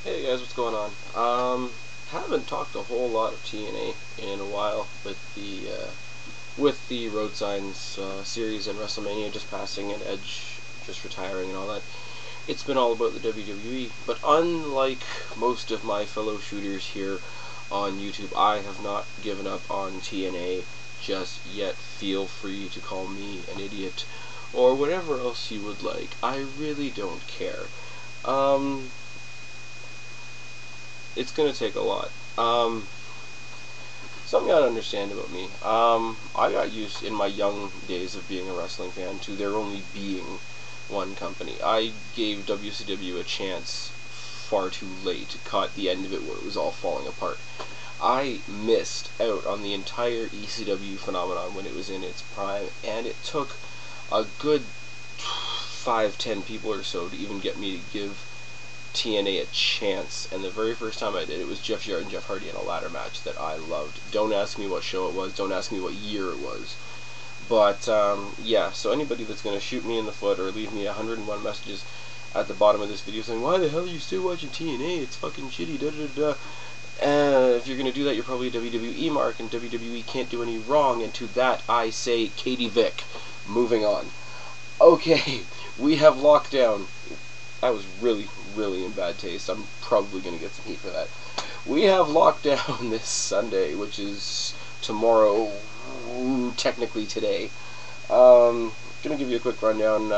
Hey guys, what's going on? Haven't talked a whole lot of TNA in a while with the Road Signs series and WrestleMania just passing and Edge just retiring and all that. It's been all about the WWE, but unlike most of my fellow shooters here on YouTube, I have not given up on TNA just yet. Feel free to call me an idiot or whatever else you would like. I really don't care. Um, it's gonna take a lot. Something you gotta understand about me. I got used in my young days of being a wrestling fan to there only being one company. I gave WCW a chance far too late. Caught the end of it where it was all falling apart. I missed out on the entire ECW phenomenon when it was in its prime, and it took a good 5, 10 people or so to even get me to give TNA a chance, and the very first time I did, it was Jeff Jarrett and Jeff Hardy in a ladder match that I loved. Don't ask me what show it was, don't ask me what year it was. But, yeah, so anybody that's going to shoot me in the foot or leave me 101 messages at the bottom of this video saying, why the hell are you still watching TNA? It's fucking shitty, da-da-da-da. If you're going to do that, you're probably a WWE mark, and WWE can't do any wrong, and to that I say Katie Vick. Moving on. Okay, we have LockDown. That was really, really in bad taste. I'm probably going to get some heat for that. We have LockDown this Sunday, which is tomorrow, technically today. Going to give you a quick rundown,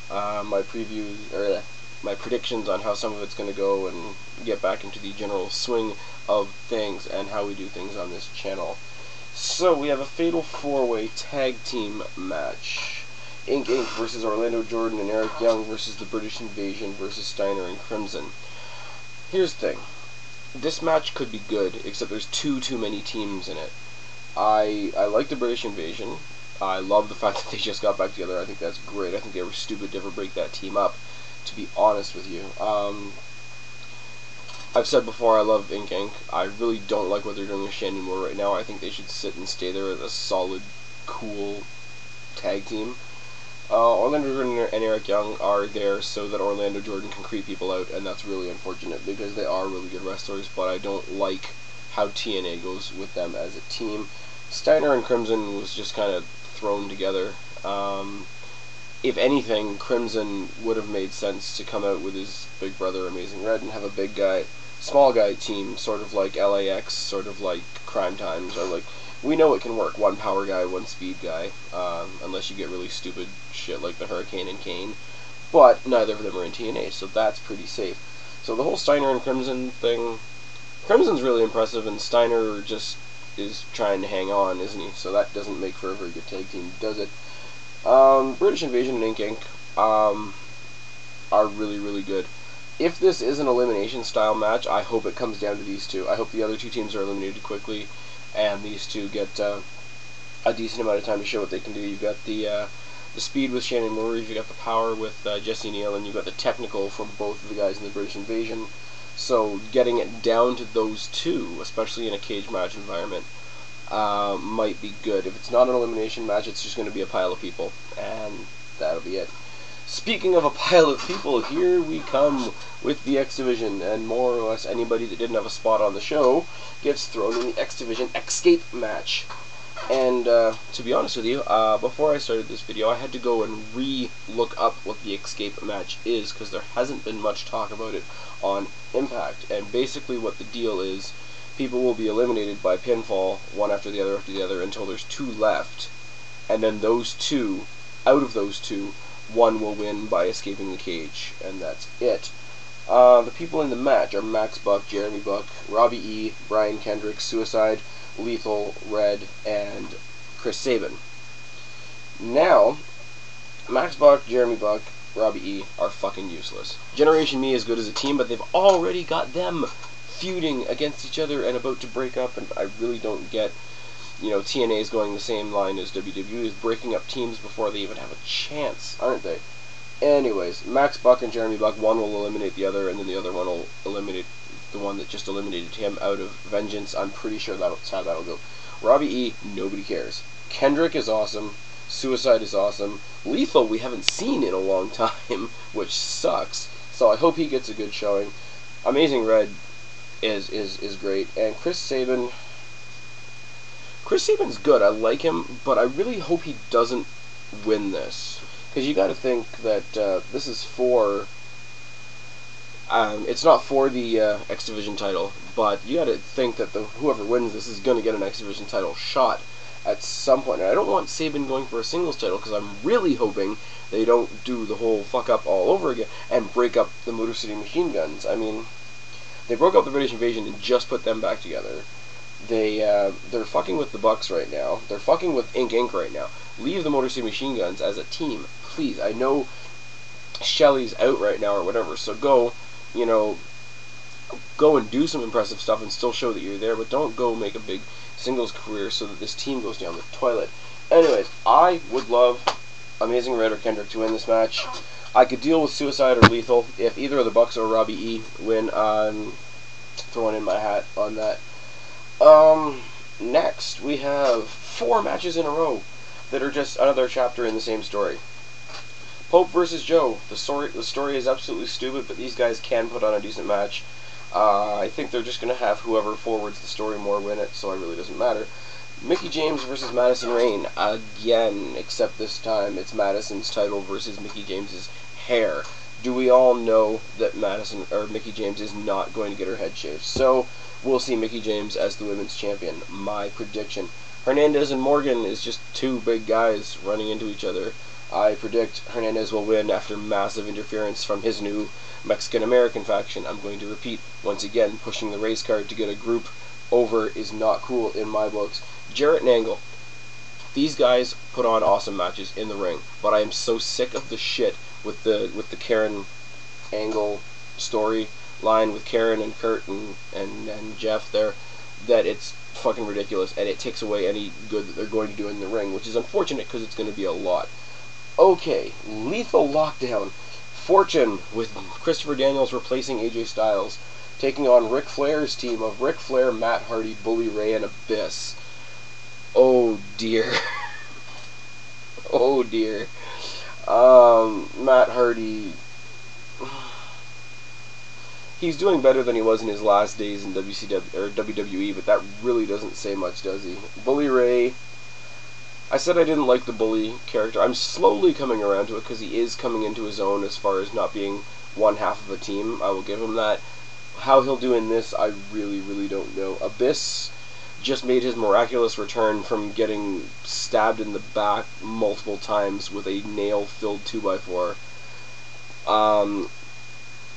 my previews, or my predictions on how some of it's going to go, and get back into the general swing of things and how we do things on this channel. So, we have a Fatal 4-Way Tag Team match. Inc. versus Orlando Jordan and Eric Young versus the British Invasion versus Steiner and Crimson. Here's the thing. This match could be good, except there's too many teams in it. I like the British Invasion. I love the fact that they just got back together. I think that's great. I think they were stupid to ever break that team up, to be honest with you. I've said before I love Inc. I really don't like what they're doing with Shannon Moore right now. I think they should sit and stay there as a solid, cool tag team. Orlando Jordan and Eric Young are there so that Orlando Jordan can creep people out, and that's really unfortunate because they are really good wrestlers, but I don't like how TNA goes with them as a team. Steiner and Crimson was just kind of thrown together. If anything, Crimson would have made sense to come out with his big brother Amazing Red and have a big guy, small guy team, sort of like LAX, sort of like Crime Times, or like, we know it can work. One power guy, one speed guy, unless you get really stupid shit like the Hurricane and Kane. But neither of them are in TNA, so that's pretty safe. So the whole Steiner and Crimson thing, Crimson's really impressive, and Steiner just is trying to hang on, isn't he? So that doesn't make for a very good tag team, does it? British Invasion and Inc. Are really, really good. If this is an elimination style match, I hope it comes down to these two. I hope the other two teams are eliminated quickly, and these two get a decent amount of time to show what they can do. You've got the speed with Shannon Moore, you've got the power with Jesse Neal, and you've got the technical from both of the guys in the British Invasion. So getting it down to those two, especially in a cage match environment, might be good. If it's not an elimination match, it's just going to be a pile of people, and that'll be it. Speaking of a pile of people, here we come with the X Division, and more or less anybody that didn't have a spot on the show gets thrown in the X Division escape match. And to be honest with you, before I started this video, I had to go and re-look up what the escape match is, because there hasn't been much talk about it on Impact. And basically what the deal is, people will be eliminated by pinfall, one after the other, until there's two left. And then those two, out of those two, one will win by escaping the cage, and that's it. The people in the match are Max Buck, Jeremy Buck, Robbie E., Brian Kendrick, Suicide, Lethal, Red, and Chris Sabin. Now, Max Buck, Jeremy Buck, Robbie E. are fucking useless. Generation Me is good as a team, but they've already got them feuding against each other and about to break up, and I really don't get, TNA is going the same line as WWE is, breaking up teams before they even have a chance, aren't they? Anyways, Max Buck and Jeremy Buck, one will eliminate the other, and then the other one will eliminate the one that just eliminated him out of vengeance. I'm pretty sure that's how that'll go. Robbie E., nobody cares. Kendrick is awesome. Suicide is awesome. Lethal we haven't seen in a long time, which sucks. So I hope he gets a good showing. Amazing Red is great, and Chris Sabin. Chris Sabin's good. I like him, but I really hope he doesn't win this, because you got to think that this is for. It's not for the X Division title, but you got to think that whoever wins this is going to get an X Division title shot at some point. And I don't want Sabin going for a singles title, because I'm really hoping they don't do the whole fuck up all over again and break up the Motor City Machine Guns. I mean, they broke up the British Invasion and just put them back together. They're fucking with the Bucks right now. They're fucking with Inc. right now. Leave the Motor City Machine Guns as a team, please. I know Shelley's out right now or whatever, so go and do some impressive stuff and still show that you're there, but don't go make a big singles career so that this team goes down the toilet. Anyways, I would love Amazing Red or Kendrick to win this match. I could deal with Suicide or Lethal. If either of the Bucks or Robbie E win, I'm throwing in my hat on that. Next, we have 4 matches in a row that are just another chapter in the same story. Pope versus Joe. The story is absolutely stupid, but these guys can put on a decent match. I think they're just going to have whoever forwards the story more win it, so it really doesn't matter. Mickey James versus Madison Rayne. Again, except this time it's Madison's title versus Mickey James's hair. Do we all know that Mickey James is not going to get her head shaved? So we'll see Mickey James as the women's champion. My prediction. Hernandez and Morgan is just 2 big guys running into each other. I predict Hernandez will win after massive interference from his new Mexican-American faction. I'm going to repeat, once again, pushing the race card to get a group over is not cool in my books. Jarrett and Angle. These guys put on awesome matches in the ring, but I am so sick of the shit with the Karen Angle storyline with Karen and Kurt and Jeff there, that it's fucking ridiculous, and it takes away any good that they're going to do in the ring, which is unfortunate because it's going to be a lot. Okay, Lethal Lockdown. Fortune with Christopher Daniels replacing AJ Styles, taking on Ric Flair's team of Ric Flair, Matt Hardy, Bully Ray, and Abyss. Oh dear. Oh dear. Matt Hardy. He's doing better than he was in his last days in WWE, but that really doesn't say much, does he? Bully Ray. I said I didn't like the Bully character. I'm slowly coming around to it because he is coming into his own as far as not being one half of a team. I will give him that. How he'll do in this, I really, really don't know. Abyss just made his miraculous return from getting stabbed in the back multiple times with a nail-filled 2x4.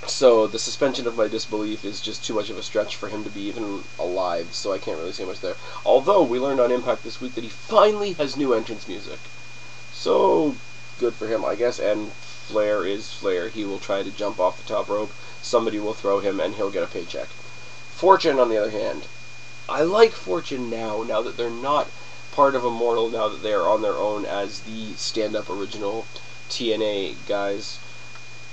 So the suspension of my disbelief is just too much of a stretch for him to be even alive, so I can't really say much there. Although, we learned on Impact this week that he finally has new entrance music. So, good for him, I guess, and Flair is Flair. He will try to jump off the top rope, somebody will throw him, and he'll get a paycheck. Fortune, on the other hand. I like Fortune now that they're not part of Immortal, now that they are on their own as the stand-up original TNA guys.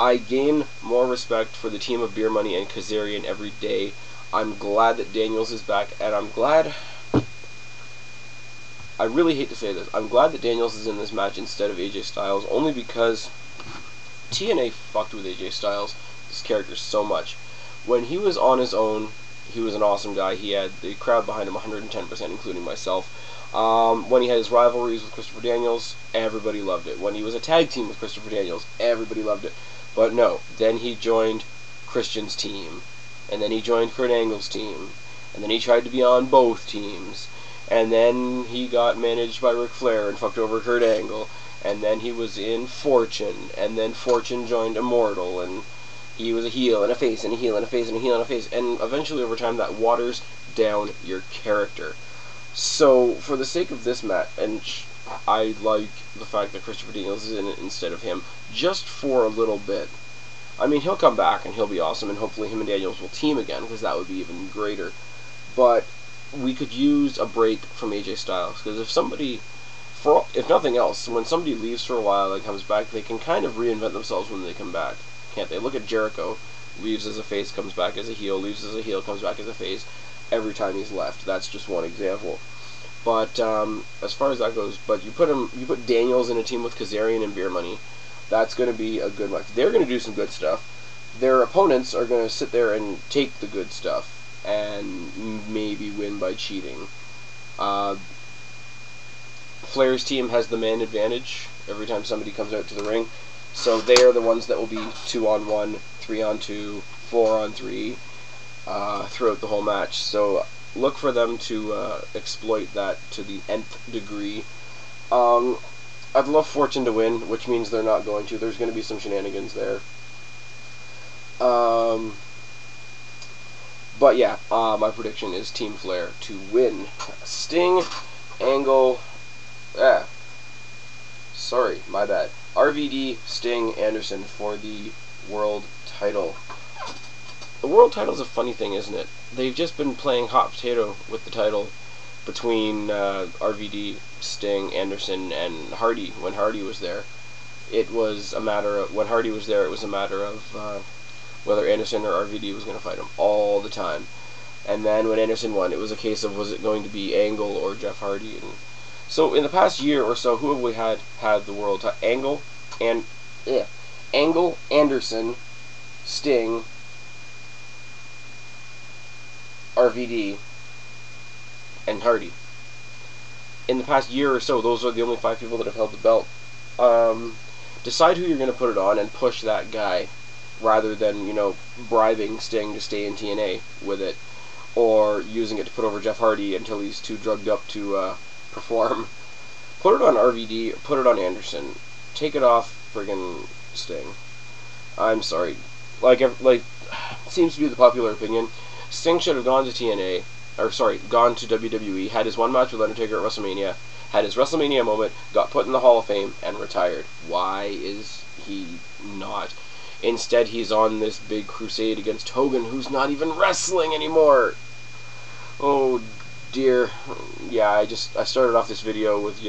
I gain more respect for the team of Beer Money and Kazarian every day. I'm glad that Daniels is back, and I'm glad... I really hate to say this. I'm glad that Daniels is in this match instead of AJ Styles, only because TNA fucked with AJ Styles, this character, so much. When he was on his own, he was an awesome guy. He had the crowd behind him 110%, including myself. When he had his rivalries with Christopher Daniels, everybody loved it. When he was a tag team with Christopher Daniels, everybody loved it. But no, then he joined Christian's team, and then he joined Kurt Angle's team, and then he tried to be on both teams, and then he got managed by Ric Flair and fucked over Kurt Angle, and then he was in Fortune, and then Fortune joined Immortal, and he was a heel and a face and a heel and a face and a heel and a face, and eventually over time that waters down your character. So, for the sake of this match, and I like the fact that Christopher Daniels is in it instead of him, just for a little bit. I mean, he'll come back and he'll be awesome, and hopefully him and Daniels will team again, because that would be even greater. But we could use a break from AJ Styles, because if nothing else, when somebody leaves for a while and comes back, they can kind of reinvent themselves when they come back, can't they? Look at Jericho. Leaves as a face, comes back as a heel, leaves as a heel, comes back as a face, every time he's left. That's just one example. But as far as that goes, but you put Daniels in a team with Kazarian and Beer Money, that's going to be a good match. They're going to do some good stuff. their opponents are going to sit there and take the good stuff and maybe win by cheating. Flair's team has the man advantage every time somebody comes out to the ring, so they are the ones that will be 2-on-1, 3-on-2, 4-on-3 throughout the whole match. So look for them to exploit that to the nth degree. I'd love Fortune to win, which means they're not going to. There's going to be some shenanigans there. But yeah, my prediction is Team Flair to win. Sting, Angle, sorry, my bad. RVD, Sting, Anderson for the world title. The world title's a funny thing, isn't it? They've just been playing hot potato with the title between RVD, Sting, Anderson, and Hardy. When Hardy was there, it was a matter of whether Anderson or RVD was going to fight him all the time. And then when Anderson won, it was a case of was it going to be Angle or Jeff Hardy. And so in the past year or so, who have we had the world title? Angle, Anderson, Sting, RVD, and Hardy. In the past year or so, those are the only 5 people that have held the belt. Decide who you're going to put it on and push that guy, rather than, bribing Sting to stay in TNA with it, or using it to put over Jeff Hardy until he's too drugged up to perform. Put it on RVD, put it on Anderson. Take it off friggin' Sting. I'm sorry. Like seems to be the popular opinion. Sting should have gone to TNA, gone to WWE, had his one match with Undertaker at WrestleMania, had his WrestleMania moment, got put in the Hall of Fame, and retired. Why is he not? Instead, he's on this big crusade against Hogan, who's not even wrestling anymore. Oh dear. Yeah, I started off this video with,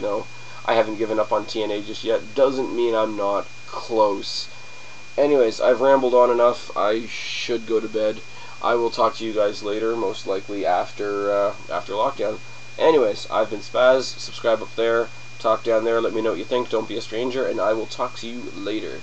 I haven't given up on TNA just yet. Doesn't mean I'm not close. Anyways, I've rambled on enough. I should go to bed. I will talk to you guys later, most likely after lockdown. Anyways, I've been Spaz. Subscribe up there. Talk down there. Let me know what you think. Don't be a stranger. And I will talk to you later.